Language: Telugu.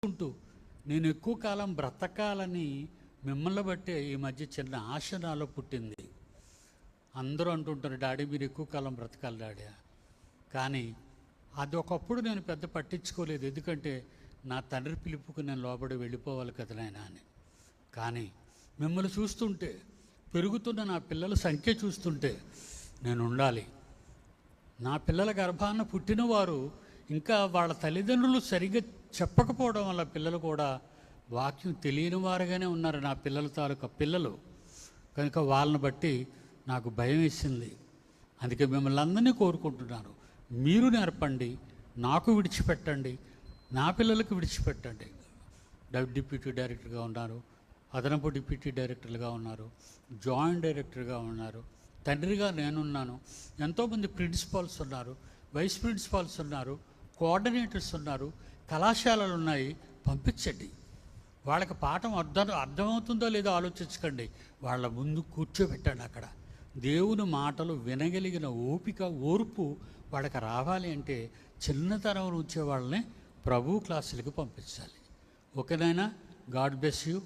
ఉంటూ నేను ఎక్కువ కాలం బ్రతకాలని మిమ్మల్ని బట్టే ఈ మధ్య చిన్న ఆశ నాలో పుట్టింది. అందరూ అంటుంటారు, డాడీ మీరు ఎక్కువ కాలం బ్రతకాలి డాడీ. కానీ అది ఒకప్పుడు నేను పెద్ద పట్టించుకోలేదు, ఎందుకంటే నా తండ్రి పిలుపుకు నేను లోబడి వెళ్ళిపోవాలి కదా నాయన అని. కానీ మిమ్మల్ని చూస్తుంటే, పెరుగుతున్న నా పిల్లల సంఖ్య చూస్తుంటే నేను ఉండాలి. నా పిల్లల గర్భాన పుట్టినవారు ఇంకా వాళ్ళ తల్లిదండ్రులు సరిగ్గా చెప్పకపోవడం వల్ల పిల్లలు కూడా వాక్యం తెలియని వారుగానే ఉన్నారు, నా పిల్లల తాలూకా పిల్లలు. కనుక వాళ్ళని బట్టి నాకు భయం వేసింది. అందుకే మిమ్మల్ని అందరినీ కోరుకుంటున్నాను, మీరు నేర్పండి, నాకు విడిచిపెట్టండి, నా పిల్లలకు విడిచిపెట్టండి. డిప్యూటీ డైరెక్టర్గా ఉన్నారు, అదనపు డిప్యూటీ డైరెక్టర్లుగా ఉన్నారు, జాయింట్ డైరెక్టర్గా ఉన్నారు, తండ్రిగా నేనున్నాను. ఎంతోమంది ప్రిన్సిపాల్స్ ఉన్నారు, వైస్ ప్రిన్సిపాల్స్ ఉన్నారు, కోఆర్డినేటర్స్ ఉన్నారు, కళాశాలలు ఉన్నాయి. పంపించండి. వాళ్ళకి పాఠం అర్థమవుతుందో లేదో ఆలోచించకండి, వాళ్ళ ముందు కూర్చోబెట్టండి. అక్కడ దేవుని మాటలు వినగలిగిన ఓపిక, ఓర్పు వాళ్ళకి రావాలి అంటే చిన్నతనం నుంచే వాళ్ళని ప్రభు క్లాసులకి పంపించాలి. ఓకేనైనా? God bless you.